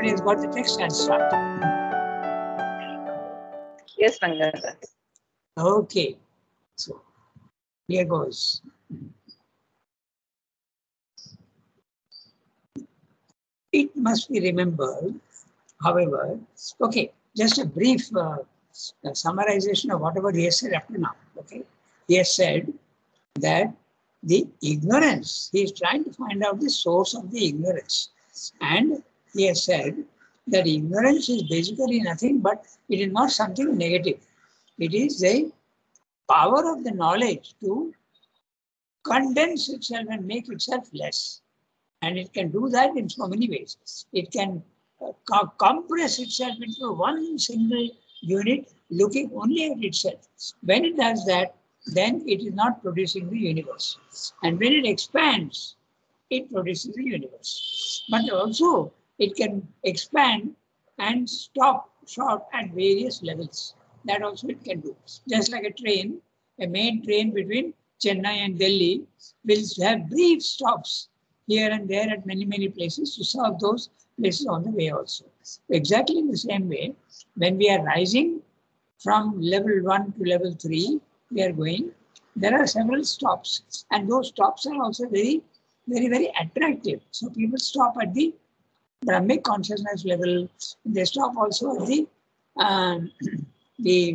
Everybody has got the text and start. Yes, Ranga. Okay. So here goes. It must be remembered, however, okay, just a brief summarization of whatever he has said up to now. Okay, he has said that the ignorance, he is trying to find out the source of the ignorance. And he has said that ignorance is basically nothing but it is not something negative. It is the power of the knowledge to condense itself and make itself less. And it can do that in so many ways. It can compress itself into one single unit looking only at itself. When it does that, then it is not producing the universe. And when it expands, it produces the universe. But also, it can expand and stop short at various levels. That also it can do. Just like a train, a main train between Chennai and Delhi will have brief stops here and there at many, many places to serve those places on the way also. Exactly in the same way, when we are rising from level 1 to level 3, we are going, there are several stops. And those stops are also very, very attractive. So people stop at the Brahmic consciousness level. They stop also at the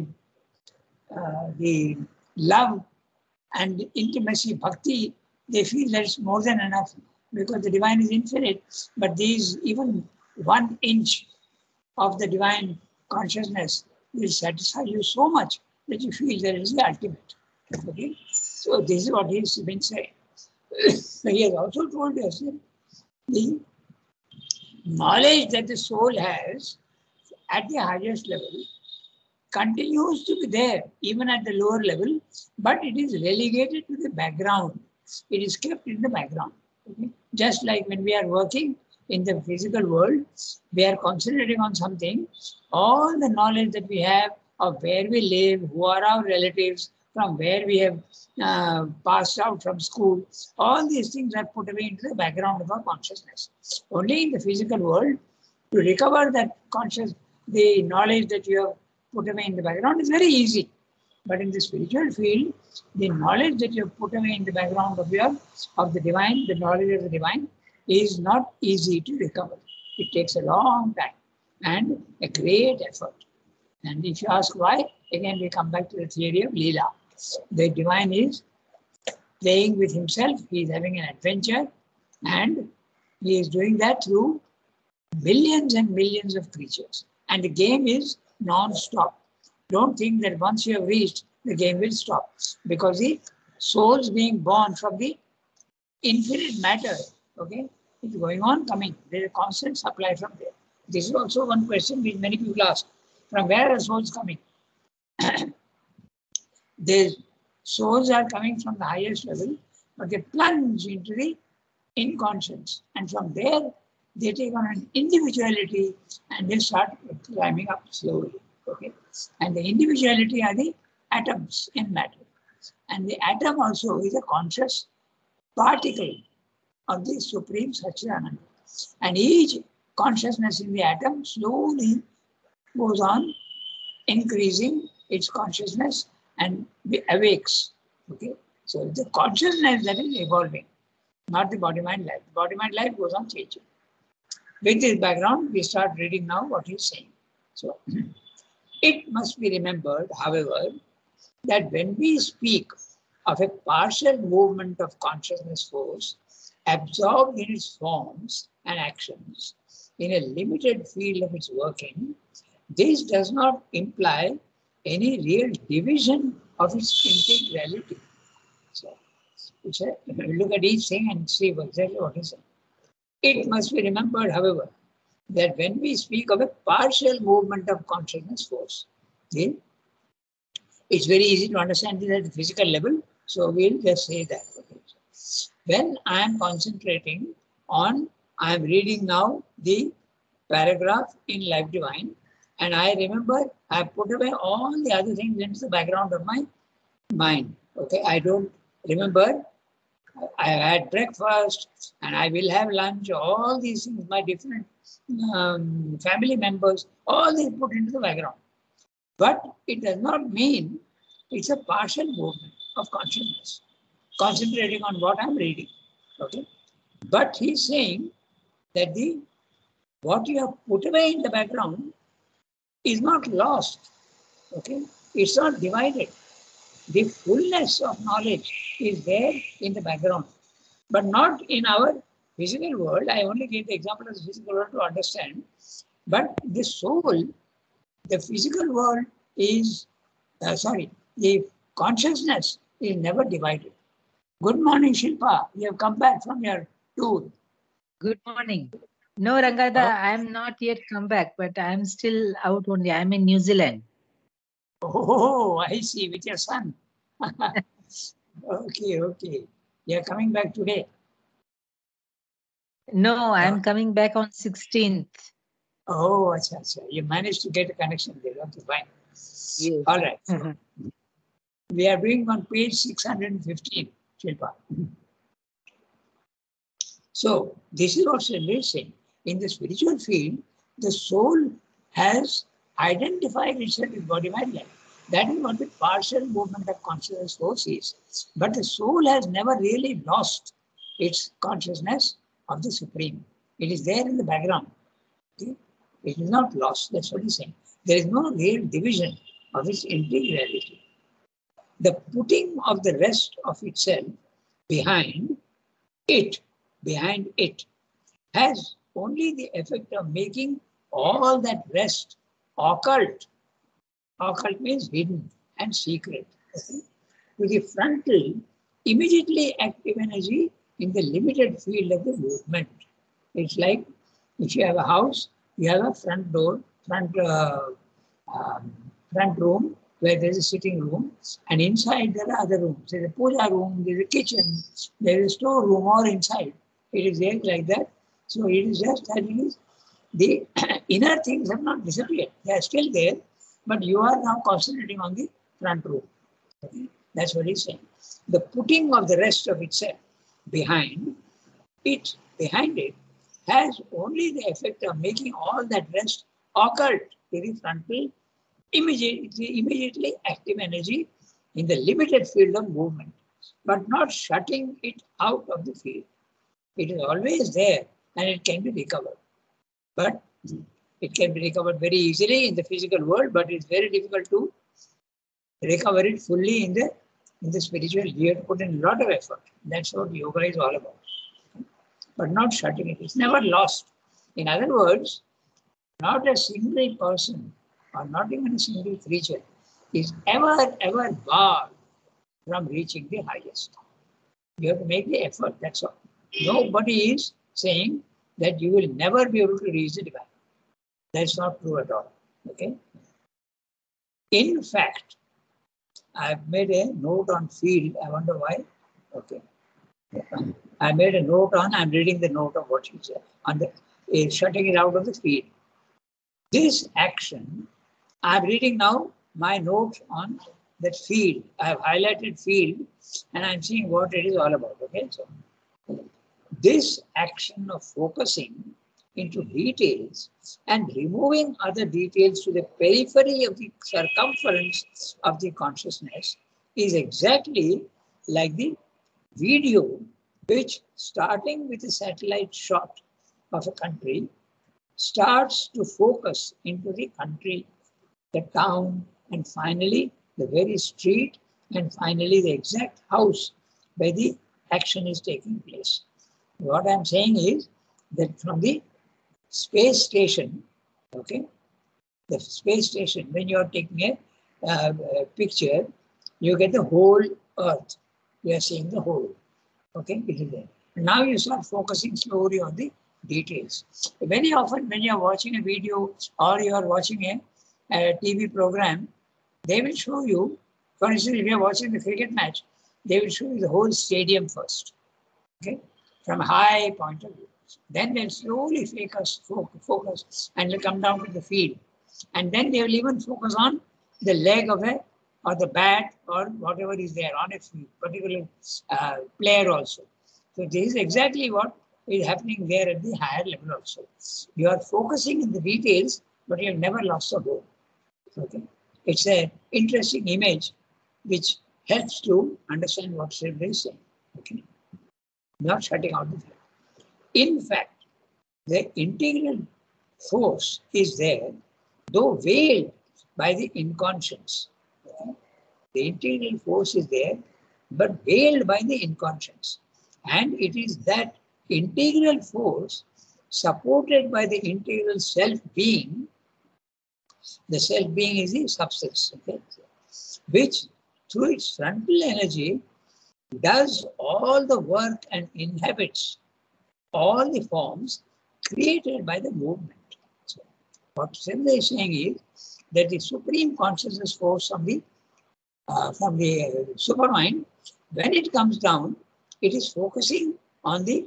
love and intimacy, bhakti. They feel that it's more than enough because the divine is infinite. But these, even 1 inch of the divine consciousnness will satisfy you so much that you feel that it is the ultimate. Okay? So this is what he's been saying. So he has also told us that the knowledge that the soul has at the highest level continues to be there even at the lower level, but it is relegated to the background. It is kept in the background. Okay? Just like when we are working in the physical world, we are concentrating on something, all the knowledge that we have of where we live, who are our relatives, from where we have passed out from school, all these things are put away into the background of our consciousness. Only in the physical world, to recover that the knowledge that you have put away in the background is very easy. But in the spiritual field, the knowledge that you have put away in the background of the divine, the knowledge of the divine, is not easy to recover. It takes a long time and a great effort. And if you ask why, again we come back to the theory of Leela. The divine is playing with himself, he is having an adventure, and he is doing that through millions and millions of creatures. And the game is non-stop. Don't think that once you have reached, the game will stop. Because the souls being born from the infinite matter, okay, it's going on, coming. There is a constant supply from there. This is also one question which many people ask. From where are souls coming? The souls are coming from the highest level, but they plunge into the inconscience. And from there, they take on an individuality and they start climbing up slowly. Okay? And the individuality are the atoms in matter. And the atom also is a conscious particle of the Supreme Satchidananda. And each consciousness in the atom slowly goes on increasing its consciousness and awakes. Okay? So the consciousness that is evolving, not the body-mind life. The body-mind life goes on changing. With this background, we start reading now what he is saying. So, it must be remembered, however, that when we speak of a partial movement of consciousness force absorbed in its forms and actions in a limited field of its working, this does not imply any real division of its integrality. So, look at each thing and see exactly what he said. It must be remembered, however, that when we speak of a partial movement of consciousness force, then it's very easy to understand this at the physical level, so we'll just say that. Okay. When I am concentrating on, I am reading now the paragraph in Life Divine, and I remember I put away all the other things into the background of my mind. Okay, I don't remember. I had breakfast and I will have lunch, all these things, my different family members, all they put into the background. But it does not mean it's a partial movement of consciousness, concentrating on what I'm reading. Okay? But he's saying that what you have put away in the background is not lost. Okay? It's not divided. The fullness of knowledge is there in the background, but not in our physical world. I only gave the example of the physical world to understand. But the soul, the physical world is, the consciousness is never divided. Good morning, Shilpa. You have come back from your tour. Good morning. No, Rangada, I am not yet come back, but I am still out only. I am in New Zealand. Oh, I see, with your son. Okay. You are coming back today. No, I am coming back on 16th. Oh, acha. You managed to get a connection there. Okay, fine. Yes. All right. We are doing on page 615, Shilpa. So, this is also amazing. In the spiritual field, the soul has identified itself with body, mind, life. That is what the partial movement of consciousness force is. But the soul has never really lost its consciousness of the Supreme. It is there in the background. Okay? It is not lost. That's what he's saying. There is no real division of its integrality. The putting of the rest of itself behind it, has only the effect of making all that rest occult. Occult means hidden and secret. Okay? To the frontal, immediately active energy in the limited field of the movement. It's like if you have a house, you have a front door, front room where there's a sitting room, and inside there are other rooms. There's a puja room, there's a kitchen, there's a store room, or inside. It is there like that. So it is just that it is, the inner things have not disappeared. They are still there, but you are now concentrating on the front room. Okay? That's what he's saying. The putting of the rest of itself behind it, has only the effect of making all that rest occult to the frontal, immediately active energy in the limited field of movement, but not shutting it out of the field. It is always there and it can be recovered. But it can be recovered very easily in the physical world, but it's very difficult to recover it fully in the spiritual. You have to put in a lot of effort. That's what yoga is all about. But not shutting it. It's never lost. In other words, not a single person or not even a single creature is ever barred from reaching the highest. You have to make the effort, that's all. Nobody is saying that you will never be able to reach the divine. That's not true at all. Okay. In fact, I've made a note on field. I wonder why. Okay. I made a note on, I'm reading the note of what he said, on the shutting it out of the field. This action, I'm reading now my note on that field. I have highlighted field and I'm seeing what it is all about. Okay. So this action of focusing into details and removing other details to the periphery of the circumference of the consciousness is exactly like the video which, starting with a satellite shot of a country, starts to focus into the country, the town, and finally the very street, and finally the exact house where the action is taking place. What I'm saying is that from the space station, okay, the space station, when you are taking a picture, you get the whole earth. You are seeing the whole. Okay, it is there. Now you start focusing slowly on the details. Very often when you are watching a video or you are watching a TV program, they will show you, for instance, if you are watching the cricket match, they will show you the whole stadium first, okay, from a high point of view. Then they'll slowly focus and they'll come down to the field. And then they will even focus on the leg of or the bat or whatever is there on a particular player also. So this is exactly what is happening there at the higher level also. You are focusing in the details, but you have never lost the goal. Okay, it's an interesting image which helps to understand what Sri is saying. Okay, not shutting out the fact. In fact, the integral force is there, though veiled by the inconscience. Okay? The integral force is there, but veiled by the inconscience. And it is that integral force supported by the integral self-being. The self-being is the substance, okay? Which through its frontal energy does all the work and inhabits all the forms created by the movement. So what Sridhar is saying is that the supreme consciousness force from the supermind, when it comes down, it is focusing on the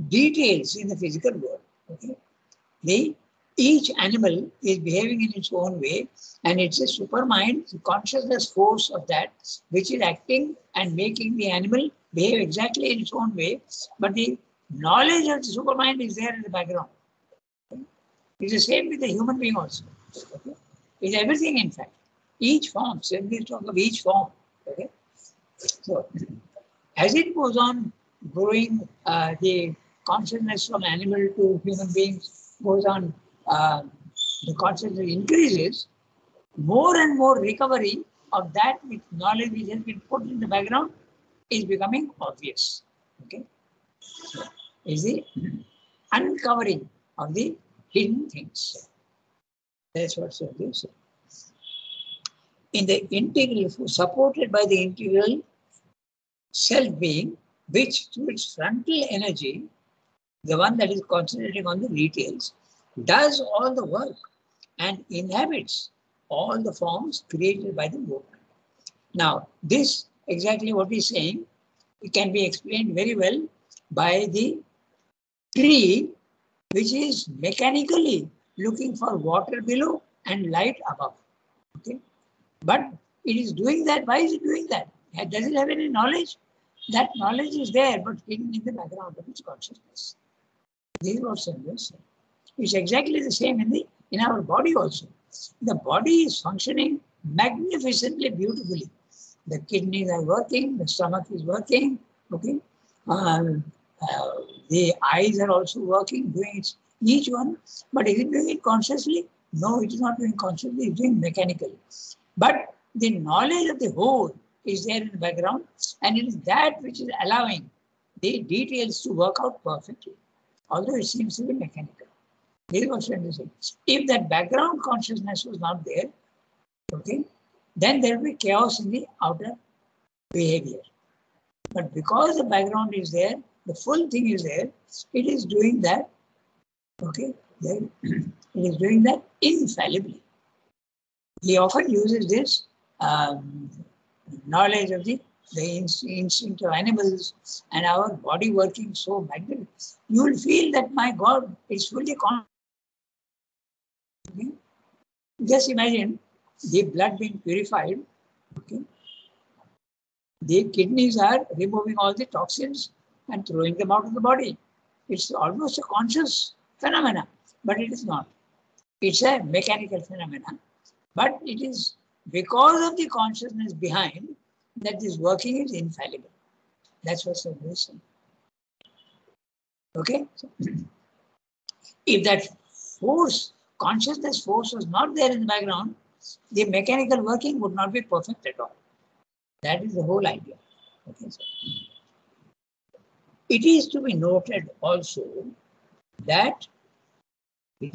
details in the physical world. Okay? Each animal is behaving in its own way, and it's a supermind, the consciousness force of that, which is acting and making the animal behave exactly in its own way, but the knowledge of the supermind is there in the background. Okay? It's the same with the human being also. Okay? It's everything, in fact. Each form, so we talk of each form. Okay? So, as it goes on growing, the consciousness from animal to human beings goes on, the consciousness increases, more and more recovery of that with knowledge which has been put in the background is becoming obvious. Okay? So, is the uncovering of the hidden things. That's what Sridhar said. In the integral, supported by the integral self-being, which through its frontal energy, the one that is concentrating on the details, does all the work and inhabits all the forms created by the movement. Now, this exactly what he's saying, it can be explained very well by the tree, which is mechanically looking for water below and light above. Okay? But it is doing that. Why is it doing that? Does it have any knowledge? That knowledge is there, but hidden in the background of its consciousness. This is what Sridhar said. It's exactly the same in our body also. The body is functioning magnificently, beautifully. The kidneys are working, the stomach is working, okay? The eyes are also working, doing each one. But is it doing it consciously? No, it is not doing consciously, it's doing mechanically. But the knowledge of the whole is there in the background, and it is that which is allowing the details to work out perfectly, although it seems to be mechanical. This is what Sridhar said. If that background consciousness was not there, okay, then there will be chaos in the outer behavior. But because the background is there, the full thing is there, it is doing that, okay, it is doing that infallibly. He often uses this knowledge of the instinct of animals and our body working so magnificent. You will feel that, my God, it's fully conscious. Okay? Just imagine the blood being purified. Okay? The kidneys are removing all the toxins and throwing them out of the body. It's almost a conscious phenomena, but it is not. It's a mechanical phenomena. But it is because of the consciousness behind that this working is infallible. That's what Sridhar is saying. Okay? So, if that force, consciousness force was not there in the background, the mechanical working would not be perfect at all. That is the whole idea. Okay, so it is to be noted also that in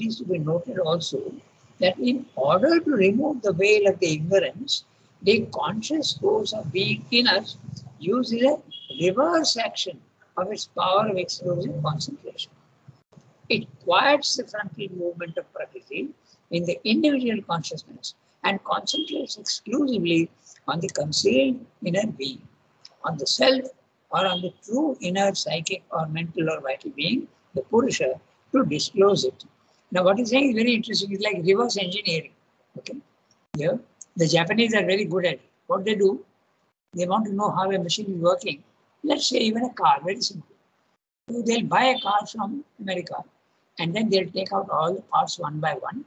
order to remove the veil of the ignorance, the conscious force of being in us uses a reverse action of its power of exclusive concentration. It quiets the frontal movement of Prakriti in the individual consciousness and concentrates exclusively on the concealed inner being, on the self, or on the true inner psychic or mental or vital being, the Purusha, to disclose it. Now, what he's saying is very interesting. It's like reverse engineering. Okay, yeah, the Japanese are very good at it. What they do, they want to know how a machine is working. Let's say even a car, very simple. So they'll buy a car from America and then they'll take out all the parts one by one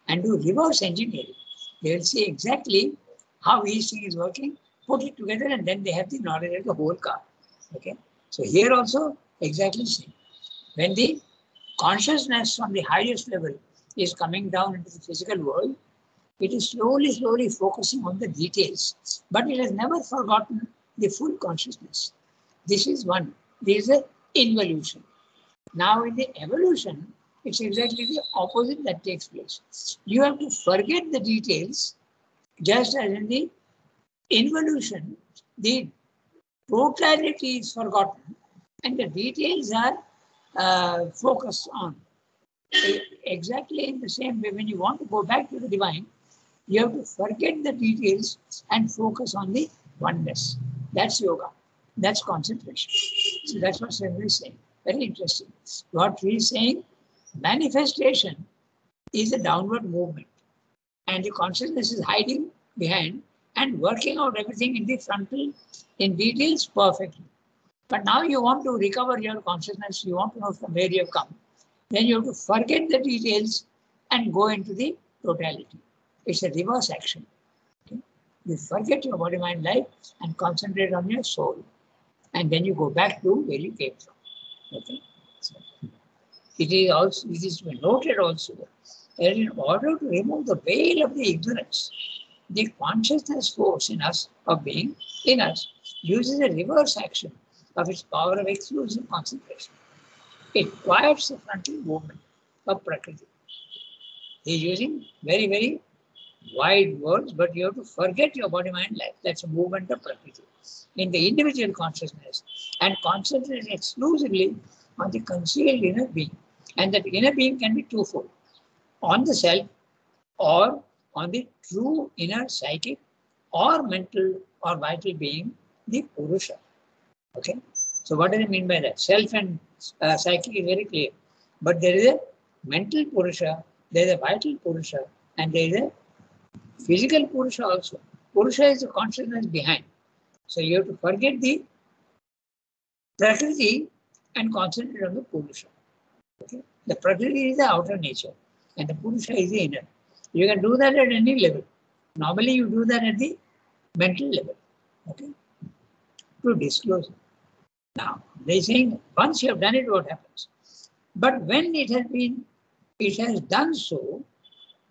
and do reverse engineering. They'll see exactly how each thing is working, put it together, and then they have the knowledge of the whole car. Okay. So here also exactly the same. When the consciousness from the highest level is coming down into the physical world, it is slowly focusing on the details, but it has never forgotten the full consciousness. This is one. This is an involution. Now in the evolution, it's exactly the opposite that takes place. You have to forget the details, just as in the involution, the totality is forgotten and the details are focused on. Exactly in the same way, when you want to go back to the divine, you have to forget the details and focus on the oneness. That's yoga. That's concentration. So that's what Swami is saying. Very interesting. What he is saying, manifestation is a downward movement. And the consciousness is hiding behind and working out everything in the frontal in details perfectly. But now you want to recover your consciousness, you want to know from where you have come. Then you have to forget the details and go into the totality. It's a reverse action. Okay? You forget your body, mind, life and concentrate on your soul. And then you go back to where you came from. Okay? So, it is to be noted also that in order to remove the veil of the ignorance, the consciousness force in us, of being in us, uses a reverse action of its power of exclusive concentration. It quiets the frontal movement of Prakriti. He is using very wide words, but you have to forget your body, mind, life. That's a movement of Prakriti in the individual consciousness and concentrate exclusively on the concealed inner being. And that inner being can be twofold: on the self or on the true inner psychic or mental or vital being, the Purusha. Okay. So what does it mean by that? Self and psychic is very clear. But there is a mental Purusha, there is a vital Purusha, and there is a physical Purusha also. Purusha is the consciousness behind. So you have to forget the Prakriti and concentrate on the Purusha. Okay? The Prakriti is the outer nature and the Purusha is the inner. You can do that at any level. Normally you do that at the mental level. Okay? To disclose it. Now, they are saying once you have done it, what happens? But when it has done so,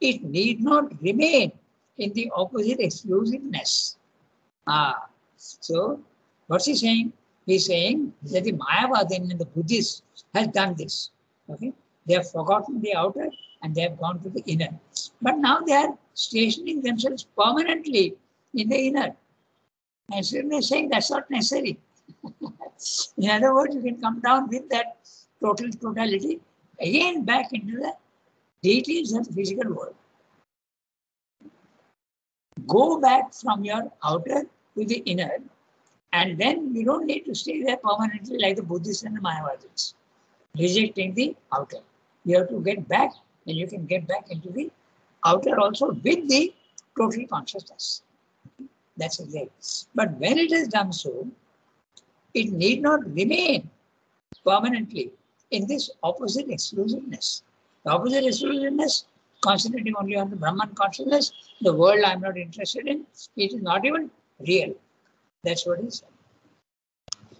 it need not remain in the opposite exclusiveness. So, what's he saying? He's saying that the Mayavadin and the Buddhists has done this. Okay, they have forgotten the outer and they have gone to the inner. But now they are stationing themselves permanently in the inner. And so they're saying that's not necessary. In other words, you can come down with that totality again back into the details of the physical world. Go back from your outer to the inner, and then you don't need to stay there permanently like the Buddhists and the Mayavadis, rejecting the outer. You have to get back, and you can get back into the outer also with the total consciousness. That's it. But when it has done so, it need not remain permanently in this opposite exclusiveness. The opposite exclusiveness, concentrating only on the Brahman consciousness, the world I'm not interested in, it is not even real. That's what he said.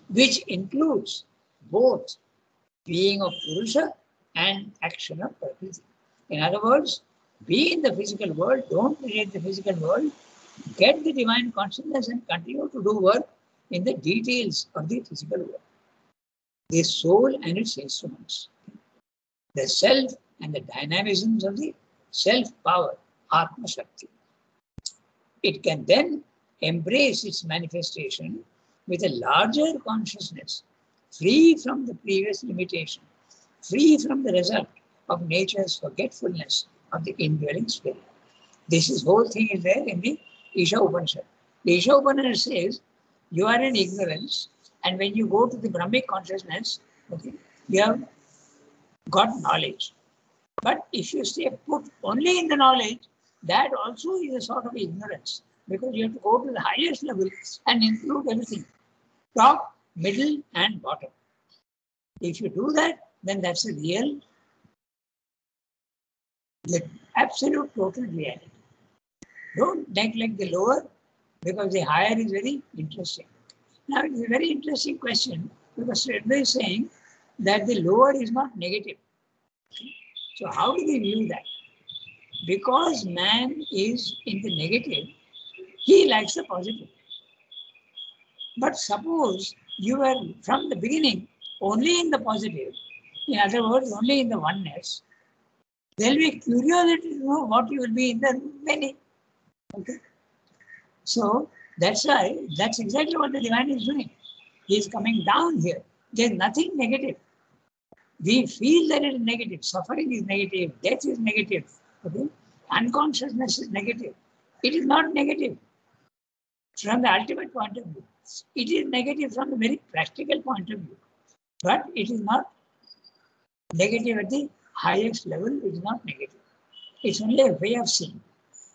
Which includes both being of Purusha and action of Prakriti. In other words, be in the physical world, don't reject the physical world, get the divine consciousness and continue to do work in the details of the physical world. The soul and its instruments, the self and the dynamisms of the self-power, Atma Shakti. It can then embrace its manifestation with a larger consciousness, free from the previous limitation, free from the result of nature's forgetfulness of the indwelling spirit. This whole thing is there in the Isha Upanishad. The Isha Upanishad says, you are in ignorance, and when you go to the Brahmic consciousness, okay, you have got knowledge. But if you stay put only in the knowledge, that also is a sort of ignorance, because you have to go to the highest level and include everything, top, middle, and bottom. If you do that, then that's a real, the absolute total reality. Don't neglect the lower, because the higher is very interesting. Now, it's a very interesting question, because Sridhar is saying that the lower is not negative. So how do we view that? Because man is in the negative, he likes the positive. But suppose you were from the beginning only in the positive, in other words, only in the oneness, there will be curiosity to know what you will be in the many. Okay. So that's why, that's exactly what the divine is doing. He is coming down here. There is nothing negative. We feel that it is negative. Suffering is negative. Death is negative. Okay? Unconsciousness is negative. It is not negative from the ultimate point of view. It is negative from a very practical point of view. But it is not negative at the highest level. It is not negative. It's only a way of seeing.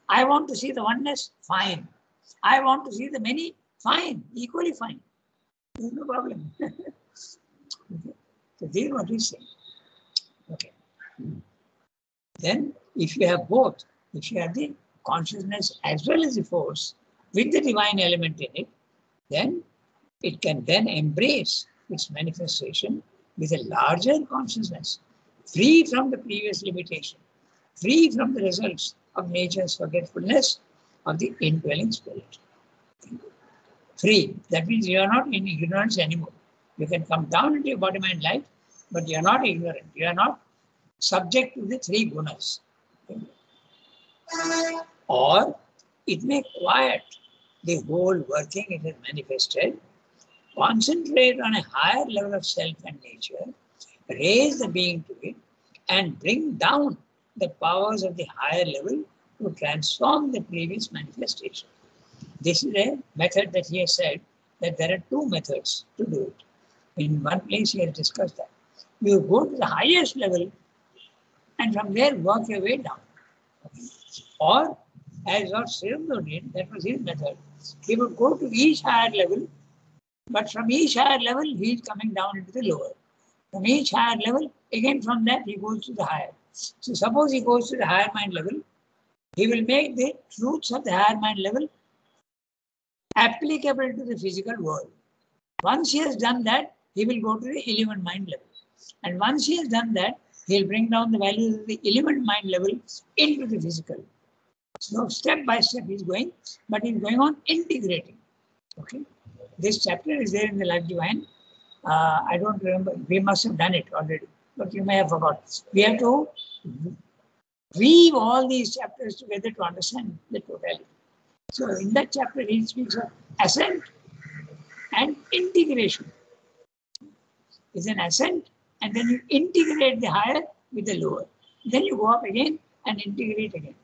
I want to see the oneness, fine. I want to see the many, fine, equally fine. There's no problem. Okay. So this is what he's saying. Okay. Then if you have both, if you have the consciousness as well as the force with the divine element in it, then it can then embrace its manifestation with a larger consciousness, free from the previous limitation, free from the results of nature's forgetfulness of the indwelling spirit. Free. That means you are not in ignorance anymore. You can come down into your body, mind, life, but you are not ignorant. You are not subject to the three gunas. Or it may quiet the whole working it has manifested, concentrate on a higher level of self and nature, raise the being to it, and bring down the powers of the higher level to transform the previous manifestation. This is a method that he has said that there are two methods to do it. In one place he has discussed that. You go to the highest level and from there work your way down. Okay. Or as Lord Sridhar did, that was his method. He would go to each higher level, but from each higher level he is coming down into the lower. From each higher level, again from that he goes to the higher. So suppose he goes to the higher mind level, he will make the truths of the higher mind level applicable to the physical world. Once he has done that, he will go to the element mind level. And once he has done that, he will bring down the values of the element mind level into the physical. So step by step he is going, but he is going on integrating. Okay. This chapter is there in the Life Divine. I don't remember. We must have done it already, but you may have forgotten. We have to weave all these chapters together to understand the totality. So in that chapter, he speaks of ascent and integration. It's an ascent, and then you integrate the higher with the lower. Then you go up again and integrate again.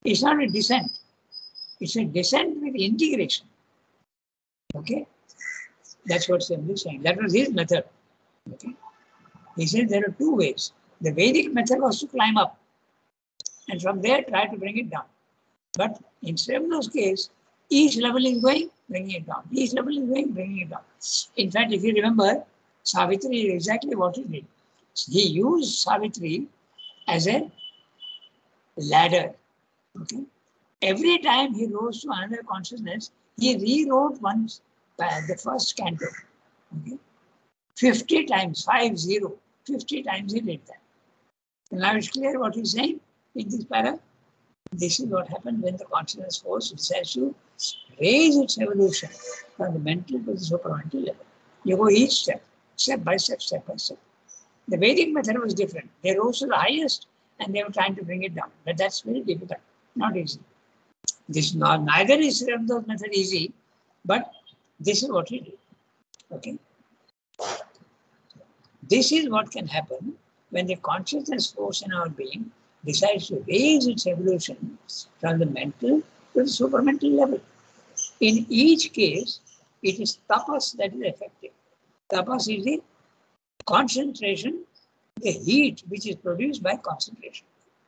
It's not a descent. It's a descent with integration. Okay? That's what Swami is saying. That was his method. Okay? He said there are two ways. The Vedic method was to climb up and from there try to bring it down. But in Sridhar's case, each level is going, bringing it down. Each level is going, bringing it down. In fact, if you remember, Savitri is exactly what he did. He used Savitri as a ladder. Okay? Every time he rose to another consciousness, he rewrote once the first canto. Okay? 50 times, 50 times he did that. And now it's clear what he's saying in this para. This is what happened when the consciousness force decides to raise its evolution from the mental to the supramental level. You go each step, step by step, step by step. The Vedic method was different. They rose to the highest and they were trying to bring it down. But that's very difficult, not easy. This is not, neither is Sridhar's method easy, but this is what he did. Okay. This is what can happen when the consciousness force in our being decides to raise its evolution from the mental to the supramental level. In each case, it is tapas that is effective. Tapas is the concentration, the heat which is produced by concentration.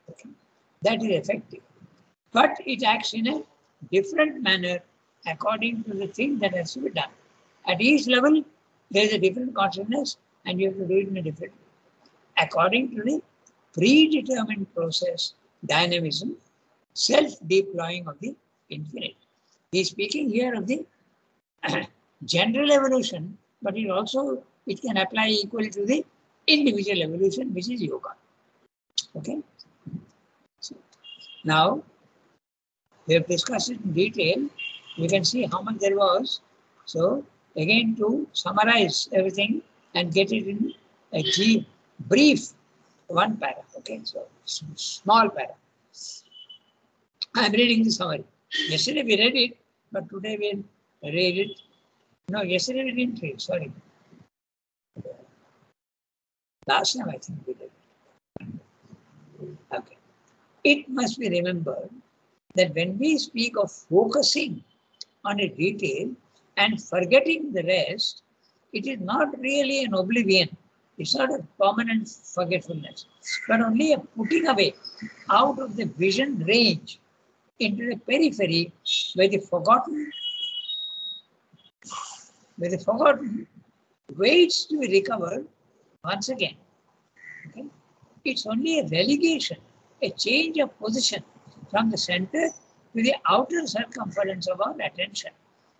Okay. That is effective. But it acts in a different manner according to the thing that has to be done. At each level, There is a different consciousness and you have to do it in a different way. According to the predetermined process, dynamism, self-deploying of the infinite. He is speaking here of the general evolution, but it can apply equally to the individual evolution, which is yoga. Okay. So now we have discussed it in detail. You can see how much there was. So again, to summarize everything and get it in a brief one para. Okay, so small para. I am reading the summary. Yesterday we read it, but today we read it. No, yesterday we didn't read. Sorry. Last time I think we did. Okay. It must be remembered that when we speak of focusing on a detail and forgetting the rest, it is not really an oblivion. It's not a permanent forgetfulness, but only a putting away out of the vision range into the periphery where the forgotten waits to be recovered once again. Okay? It's only a relegation, a change of position from the center to the outer circumference of our attention,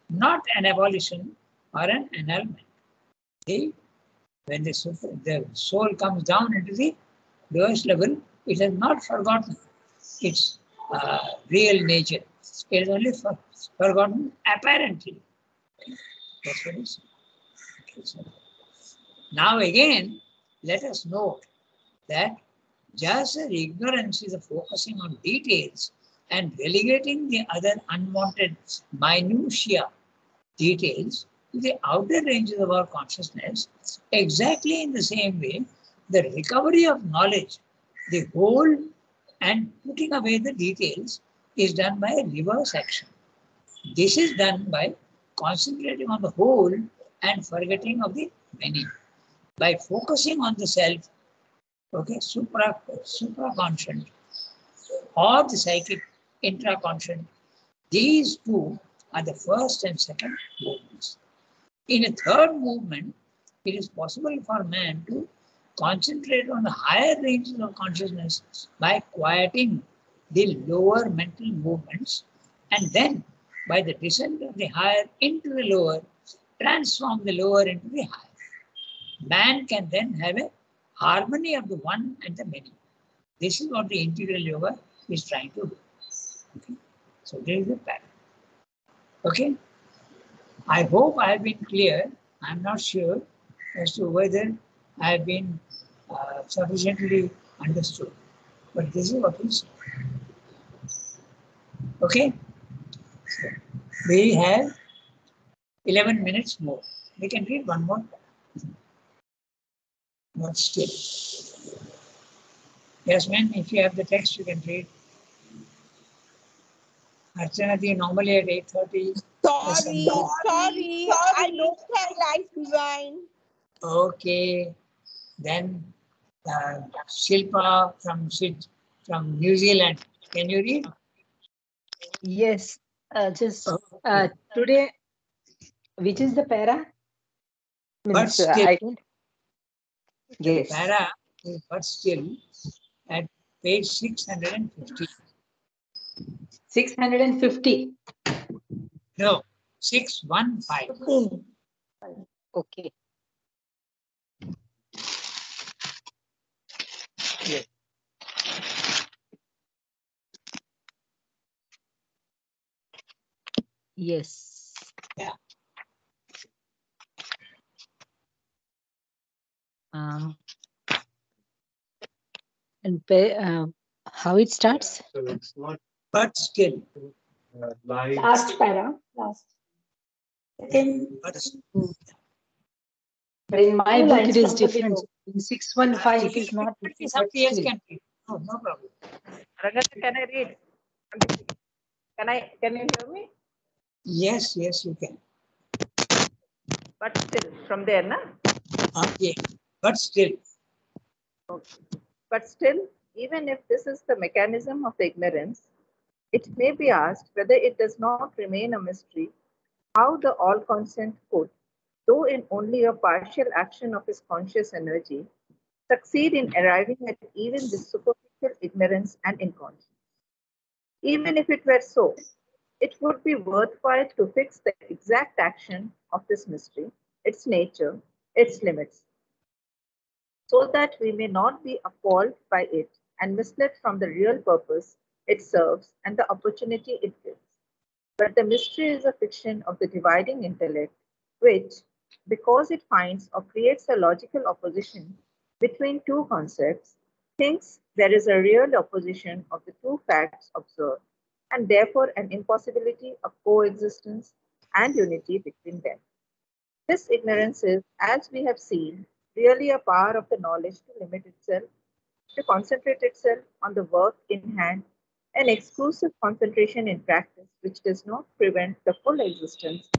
not an abolition or an annulment. See, when the soul comes down into the lowest level, it has not forgotten its real nature. It is only forgotten apparently. That's what it is. Okay, so now again, let us note that just as ignorance is a focusing on details and relegating the other unwanted minutiae details to the outer ranges of our consciousness, exactly in the same way, the recovery of knowledge, the whole and putting away the details is done by a reverse action. This is done by concentrating on the whole and forgetting of the many. By focusing on the self, okay, supraconscient or the psychic intraconscient, these two are the first and second movements. In a third movement, it is possible for man to concentrate on the higher ranges of consciousness by quieting the lower mental movements, and then by the descent of the higher into the lower, transform the lower into the higher. Man can then have a harmony of the one and the many. This is what the integral yoga is trying to do. Okay? So there is a pattern. Okay? I hope I have been clear. I am not sure as to whether I have been sufficiently understood. But this is what we say. Okay? So we have 11 minutes more. We can read one more. Not still. Yes, ma'am, if you have the text, you can read. Archana ji, normally at 8:30. Sorry, I don't have life design. Okay. Then Shilpa from New Zealand. Can you read? Yes. Today, which is the para? But still. Yes. Para is but still at page 650. 650. No, 615. Okay. Yes. Yes. Yeah. And how it starts? So it's not But still. live. Last para. Last. But in my Two book, lines it is from the different. below. In 615, it is not. Somebody else can read. No, no problem. Rangata, can I read? Can you hear me? Yes, you can. But still, from there, na? Okay. But still. Okay. But still, even if this is the mechanism of the ignorance, it may be asked whether it does not remain a mystery how the all-constant could, though in only a partial action of his conscious energy, succeed in arriving at even this superficial ignorance and inconscience. Even if it were so, it would be worthwhile to fix the exact action of this mystery, its nature, its limits, so that we may not be appalled by it and misled from the real purpose it serves and the opportunity it gives. But the mystery is a fiction of the dividing intellect, which, because it finds or creates a logical opposition between two concepts, thinks there is a real opposition of the two facts observed, and therefore an impossibility of coexistence and unity between them. This ignorance is, as we have seen, really a power of the knowledge to limit itself, to concentrate itself on the work in hand, an exclusive concentration in practice which does not prevent the full existence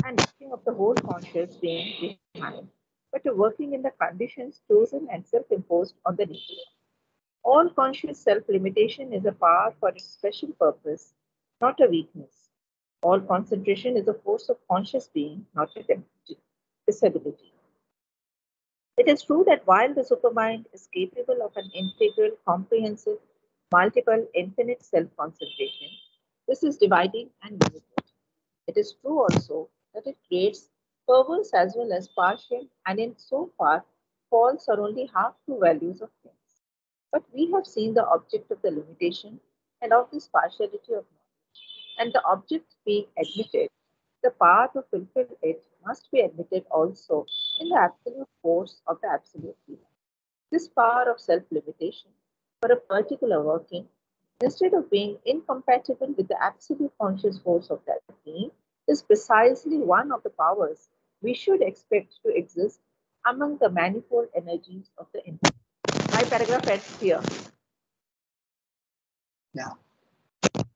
and working of the whole conscious being behind, but to working in the conditions chosen and self-imposed on the nature. All conscious self-limitation is a power for its special purpose, not a weakness. All concentration is a force of conscious being, not a disability. It is true that while the supermind is capable of an integral, comprehensive, multiple, infinite self-concentration, this is dividing and limited. It is true also that it creates perverse as well as partial and in so far false or only half true values of things. But we have seen the object of the limitation and of this partiality of knowledge, and the object being admitted, the power to fulfill it must be admitted also in the absolute force of the absolute being. This power of self-limitation for a particular working, instead of being incompatible with the absolute conscious force of that being, is precisely one of the powers we should expect to exist among the manifold energies of the intellect. My paragraph ends here. Yeah.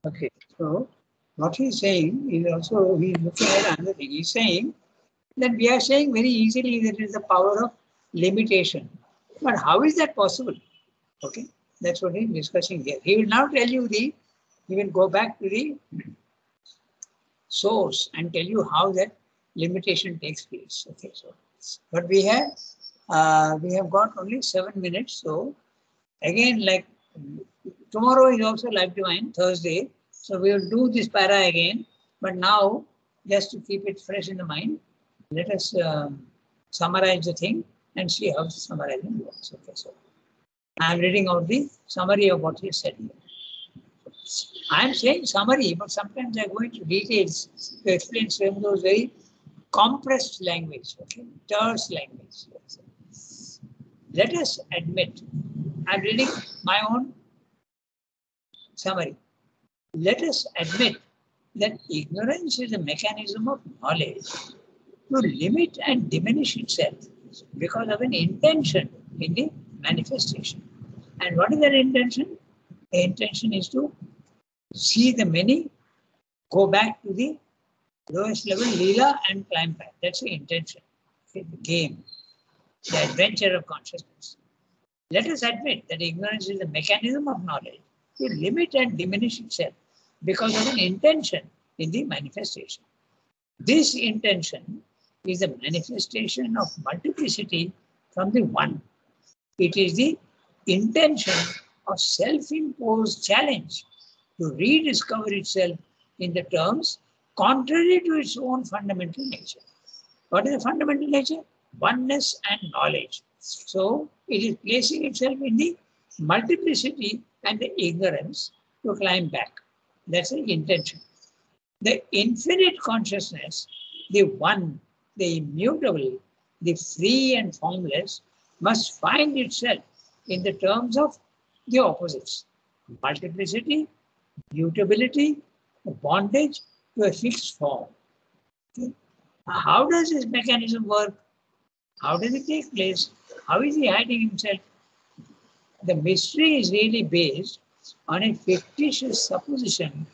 Okay. So what he's saying is also he's looking at another thing. He's saying that we are saying very easily that it is the power of limitation. But how is that possible? Okay. That's what he's discussing here. He will now tell you he will go back to the source and tell you how that limitation takes place. Okay. So, but we have got only 7 minutes. So again, like tomorrow is also Life Divine, Thursday. So we will do this para again. But now, just to keep it fresh in the mind, let us summarize the thing and see how the summarizing works. Okay, so I am reading out the summary of what he said here. I am saying summary, but sometimes I go into details to explain some of those very compressed language, okay, terse language. Let us admit, I am reading my own summary. Let us admit that ignorance is a mechanism of knowledge to limit and diminish itself because of an intention in the manifestation. And what is that intention? The intention is to see the many go back to the lowest level, Leela, and climb back. That's the intention, okay, the game, the adventure of consciousness. Let us admit that ignorance is a mechanism of knowledge to limit and diminish itself because of an intention in the manifestation. This intention is the manifestation of multiplicity from the one. It is the intention of self-imposed challenge to rediscover itself in the terms contrary to its own fundamental nature. What is the fundamental nature? Oneness and knowledge. So it is placing itself in the multiplicity and the ignorance to climb back. That's the intention. The infinite consciousness, the one, the immutable, the free and formless, must find itself in the terms of the opposites. Multiplicity, mutability, bondage to a fixed form. Okay. How does this mechanism work? How does it take place? How is he hiding himself? The mystery is really based on a fictitious supposition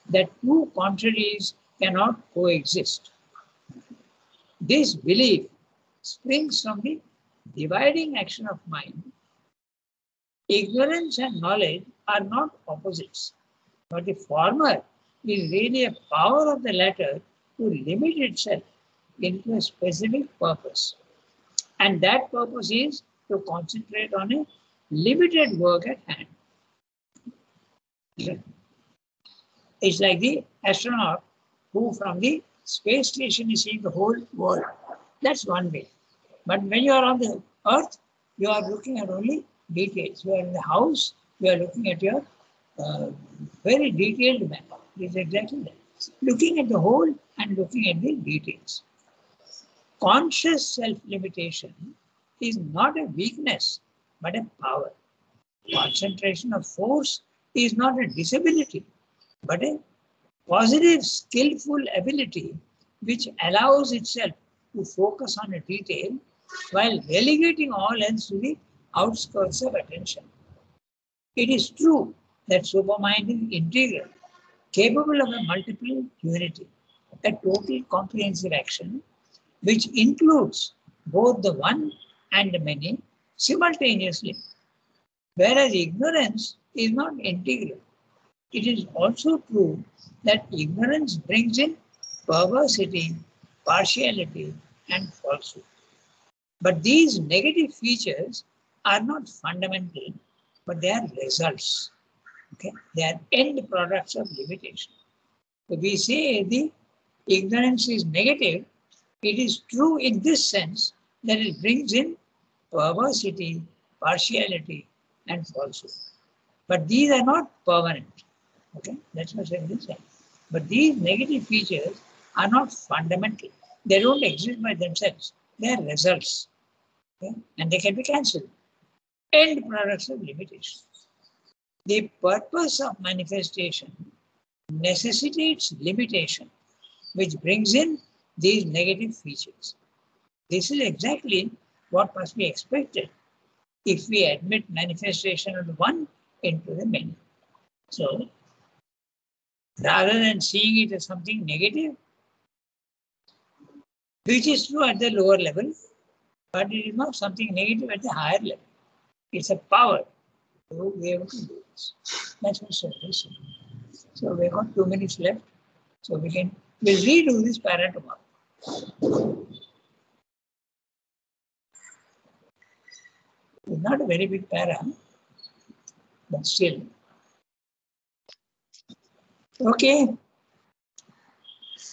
that two contraries cannot coexist. This belief springs from the dividing action of mind. Ignorance and knowledge are not opposites, but the former is really a power of the latter to limit itself into a specific purpose. And that purpose is to concentrate on a limited work at hand. It's like the astronaut who from the space station is seeing the whole world. That's one way. But when you are on the earth, you are looking at only details. You are in the house, you are looking at your very detailed map. It's exactly that. Looking at the whole and looking at the details. Conscious self-limitation is not a weakness, but a power. Concentration of force is not a disability, but a positive, skillful ability which allows itself to focus on a detail while relegating all else to the outskirts of attention. It is true that supermind is integral, capable of a multiple unity, a total comprehensive action, which includes both the one and the many simultaneously. Whereas ignorance is not integral. It is also true that ignorance brings in perversity, partiality, and falsehood. But these negative features are not fundamental, but they are results. Okay? They are end products of limitation. So we say the ignorance is negative. It is true in this sense that it brings in perversity, partiality, and falsehood. But these are not permanent. Okay, that's what I'm saying. But these negative features are not fundamental. They don't exist by themselves. They are results. Okay? And they can be cancelled. End products of limitation. The purpose of manifestation necessitates limitation, which brings in these negative features. This is exactly what must be expected if we admit manifestation of the one into the many. So, rather than seeing it as something negative, which is true at the lower level, but it is not something negative at the higher level. It's a power to be able to do this. That's what Sir is saying. So we've got 2 minutes left. So we'll redo this para tomorrow. It's not a very big para, but still. Okay.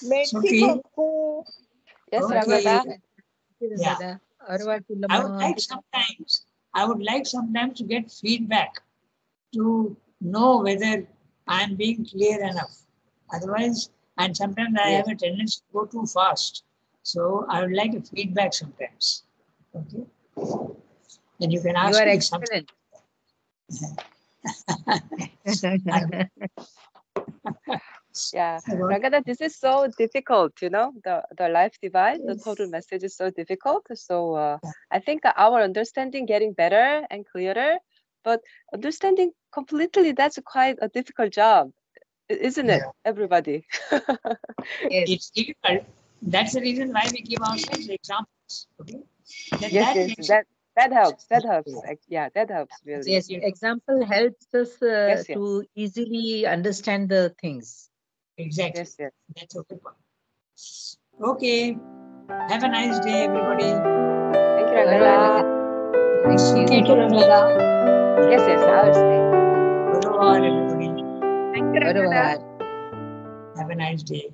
Merci Okay. beaucoup. Yes, Okay. Rangada. Yeah. I would like sometimes to get feedback to know whether I am being clear enough. Otherwise, and sometimes I have a tendency to go too fast. So I would like a feedback sometimes. Okay. Then you can ask You are me excellent. Yeah, Rangada, this is so difficult, you know, the life divide, the total message is so difficult. So I think our understanding getting better and clearer, but understanding completely, that's quite a difficult job, isn't it, everybody? Yes. It's difficult. That's the reason why we give ourselves examples. Okay. Then Yes, that helps. That helps. Yeah, that helps really. Yes, example helps us to easily understand the things. Exactly. Yes. That's a good point. Okay. Have a nice day, everybody. Thank you, Rangada. Thank you, Rangada. Yes, I'll stay. Au revoir, everybody. Thank you, Au Rangada. revoir. Have a nice day.